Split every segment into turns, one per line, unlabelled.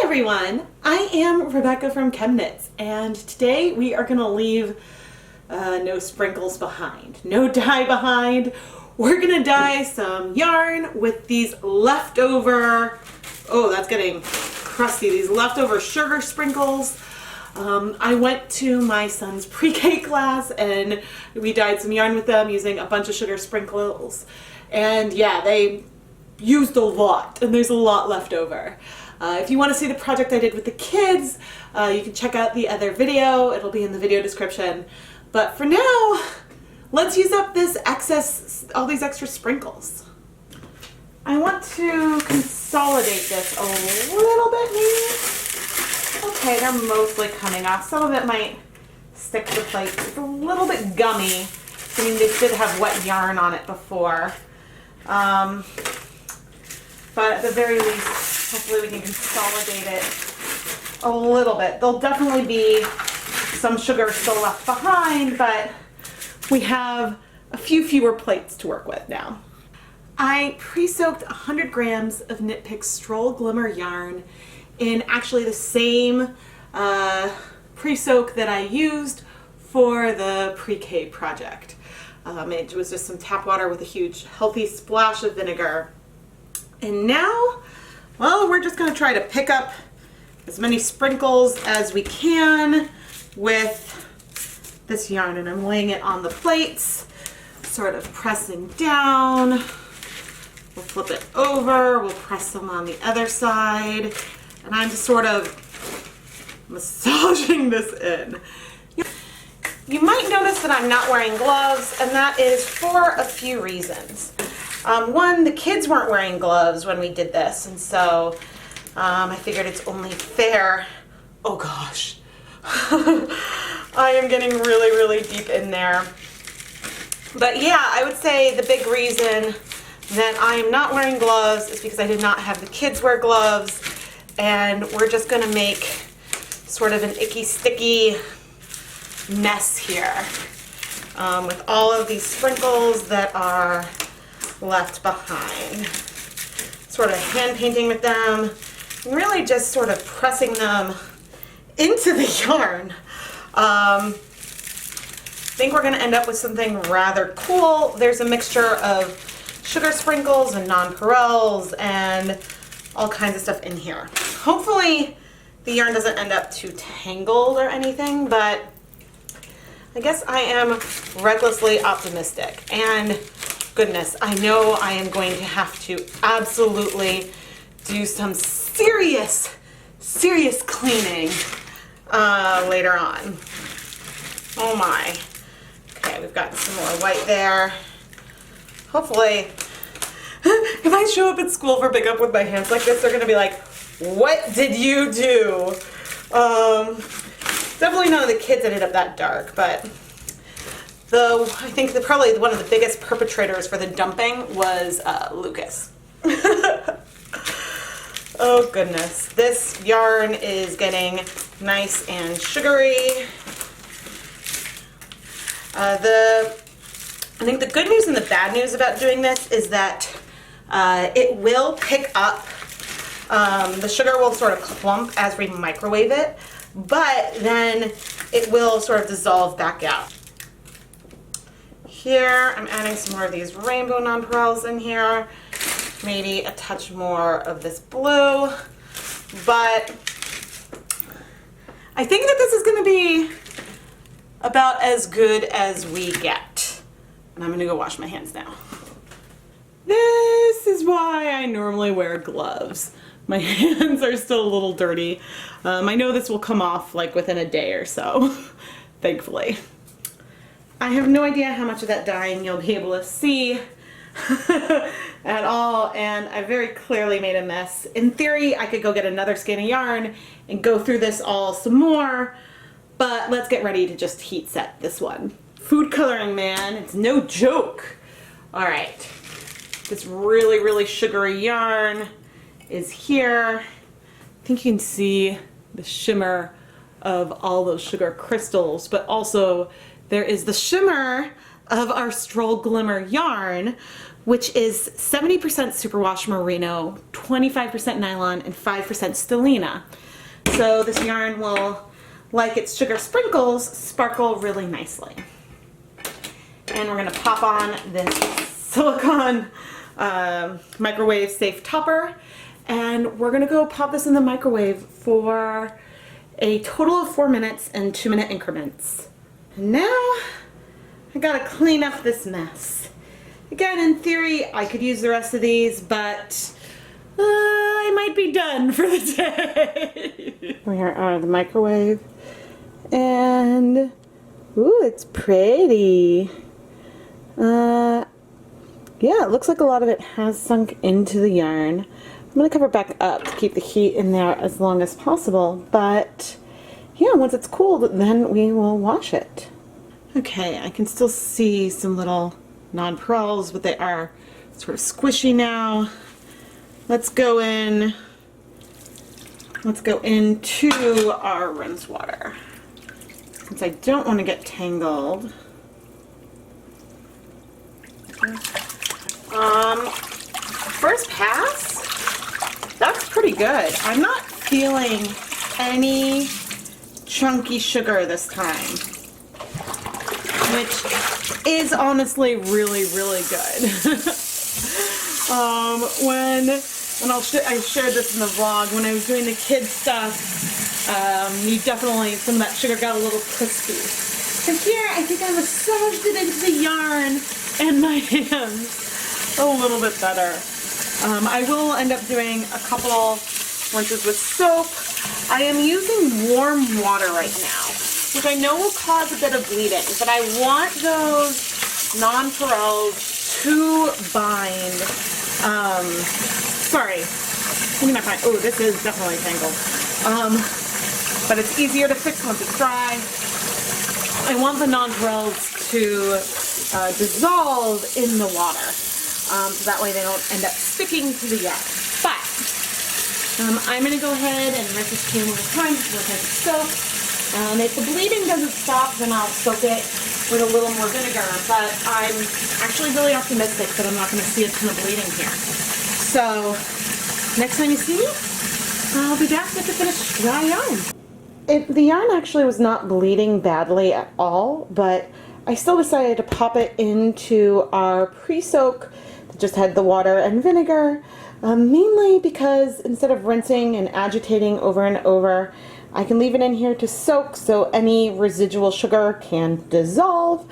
everyone, I am Rebecca from ChemKnits, and today we are going to leave no sprinkles behind, no dye behind. We're going to dye some yarn with these leftover, oh that's getting crusty, these leftover sugar sprinkles. I went to my son's pre-K class and we dyed some yarn with them using a bunch of sugar sprinkles, and yeah, they used a lot and there's a lot left over. If you want to see the project I did with the kids, you can check out the other video. It'll be in the video description. But for now, let's use up this excess, all these extra sprinkles. I want to consolidate this a little bit maybe. Okay, they're mostly coming off. Some of it might stick to the plate. It's a little bit gummy. I mean, they did have wet yarn on it before. But at the very least, hopefully we can consolidate it a little bit. There'll definitely be some sugar still left behind, but we have a few fewer plates to work with now. I pre-soaked 100 grams of Knit Picks Stroll Glimmer yarn in actually the same pre-soak that I used for the pre-K project. It was just some tap water with a huge healthy splash of vinegar. And now, well, we're just going to try to pick up as many sprinkles as we can with this yarn, and I'm laying it on the plates, sort of pressing down. We'll flip it over, we'll press them on the other side, and I'm just sort of massaging this in. You might notice that I'm not wearing gloves, and that is for a few reasons. One, the kids weren't wearing gloves when we did this, and so I figured it's only fair. Oh gosh, I am getting really, really deep in there. But yeah, I would say the big reason that I am not wearing gloves is because I did not have the kids wear gloves, and we're just gonna make sort of an icky, sticky mess here with all of these sprinkles that are left behind. Sort of hand painting with them, and really just sort of pressing them into the yarn. I think we're going to end up with something rather cool. There's a mixture of sugar sprinkles and nonpareils and all kinds of stuff in here. Hopefully the yarn doesn't end up too tangled or anything, but I guess I am recklessly optimistic. And goodness, I know I am going to have to absolutely do some serious cleaning later on. Oh my. Okay, we've got some more white there. Hopefully, if I show up at school for pickup with my hands like this, they're gonna be like, what did you do? Definitely none of the kids ended up that dark, but I think probably one of the biggest perpetrators for the dumping was Lucas. Oh goodness, this yarn is getting nice and sugary. I think the good news and the bad news about doing this is that it will pick up, the sugar will sort of clump as we microwave it, but then it will sort of dissolve back out. Here, I'm adding some more of these rainbow nonpareils in here, maybe a touch more of this blue, but I think that this is going to be about as good as we get. And I'm going to go wash my hands now. This is why I normally wear gloves. My hands are still a little dirty. I know this will come off like within a day or so, thankfully. I have no idea how much of that dyeing you'll be able to see at all, and I very clearly made a mess. In theory, I could go get another skein of yarn and go through this all some more, but let's get ready to just heat set this one. Food coloring, man, it's no joke. All right, this really, really sugary yarn is here. I think you can see the shimmer of all those sugar crystals, but also there is the shimmer of our Stroll Glimmer yarn, which is 70% superwash merino, 25% nylon, and 5% stellina. So this yarn will, like its sugar sprinkles, sparkle really nicely. And we're gonna pop on this silicone microwave safe topper, and we're gonna go pop this in the microwave for a total of 4 minutes in 2-minute increments. And now I gotta clean up this mess. Again, in theory, I could use the rest of these, but I might be done for the day. We are out of the microwave, and ooh, it's pretty. Yeah, it looks like a lot of it has sunk into the yarn. I'm going to cover it back up to keep the heat in there as long as possible, but yeah, once it's cooled, then we will wash it. Okay, I can still see some little nonpareils, but they are sort of squishy now. Let's go into our rinse water, since I don't want to get tangled. First pass, that's pretty good. I'm not feeling any chunky sugar this time, which is honestly really, really good. I shared this in the vlog, when I was doing the kids stuff, some of that sugar got a little crispy. And here, I think I massaged it into the yarn and my hands a little bit better. I will end up doing a couple rinses with soap. I am using warm water right now, which I know will cause a bit of bleeding, but I want those nonpareils to bind. Sorry, give me my pine. Oh, this is definitely tangled. But it's easier to fix once it's dry. I want the nonpareils to dissolve in the water, so that way they don't end up sticking to the yarn. But I'm going to go ahead and rinse this clean one more time with a soap. And if the bleeding doesn't stop, then I'll soak it with a little more vinegar. But I'm actually really optimistic that I'm not going to see a ton of bleeding here. So next time you see me, I'll be back with the finished dry yarn. The yarn actually was not bleeding badly at all, but I still decided to pop it into our pre-soak that just had the water and vinegar, mainly because instead of rinsing and agitating over and over, I can leave it in here to soak so any residual sugar can dissolve,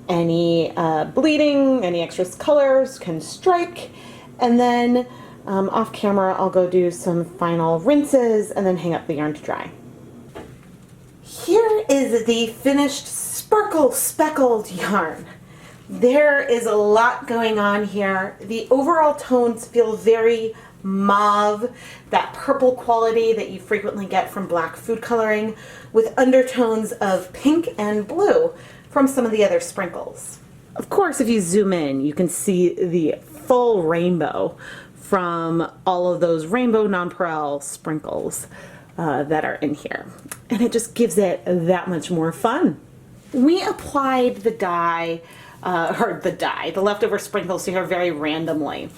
any bleeding, any extra colors can strike, and then off camera I'll go do some final rinses and then hang up the yarn to dry. Here is the finished sparkle speckled yarn. There is a lot going on here. The overall tones feel very mauve, that purple quality that you frequently get from black food coloring, with undertones of pink and blue from some of the other sprinkles. Of course, if you zoom in, you can see the full rainbow from all of those rainbow nonpareil sprinkles that are in here. And it just gives it that much more fun. We applied the dye, the leftover sprinkles here very randomly.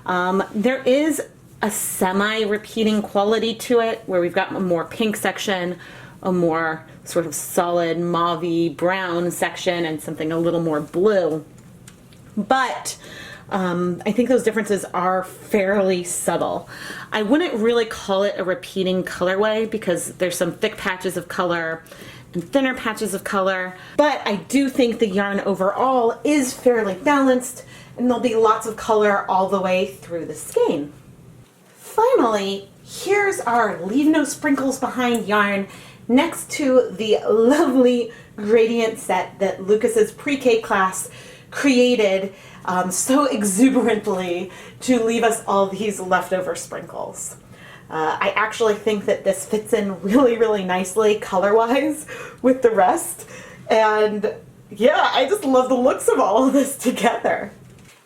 There is a semi-repeating quality to it, where we've got a more pink section, a more sort of solid mauve-y brown section, and something a little more blue. But I think those differences are fairly subtle. I wouldn't really call it a repeating colorway because there's some thick patches of color and thinner patches of color, but I do think the yarn overall is fairly balanced, and there'll be lots of color all the way through the skein. Finally, here's our Leave No Sprinkles Behind yarn next to the lovely gradient set that Lucas's pre-K class created so exuberantly to leave us all these leftover sprinkles. I actually think that this fits in really, really nicely color-wise with the rest, and yeah, I just love the looks of all of this together.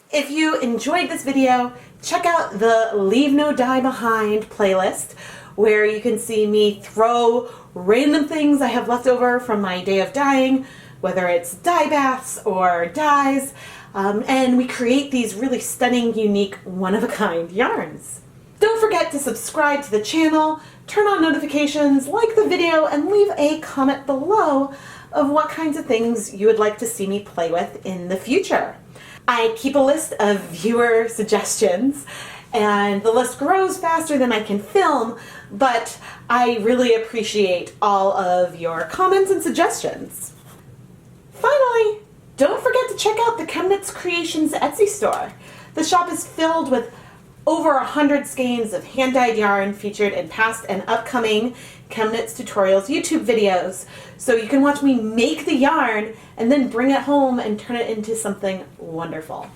If you enjoyed this video, check out the Leave No Dye Behind playlist, where you can see me throw random things I have left over from my day of dyeing, whether it's dye baths or dyes. and we create these really stunning, unique, one-of-a-kind yarns. Don't forget to subscribe to the channel, turn on notifications, like the video, and leave a comment below of what kinds of things you would like to see me play with in the future. I keep a list of viewer suggestions, and the list grows faster than I can film, but I really appreciate all of your comments and suggestions. Finally, don't forget to check out the ChemKnits Creations Etsy store. The shop is filled with over 100 skeins of hand-dyed yarn featured in past and upcoming ChemKnits tutorials YouTube videos. So you can watch me make the yarn and then bring it home and turn it into something wonderful.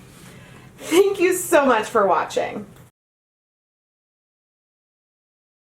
Thank you so much for watching.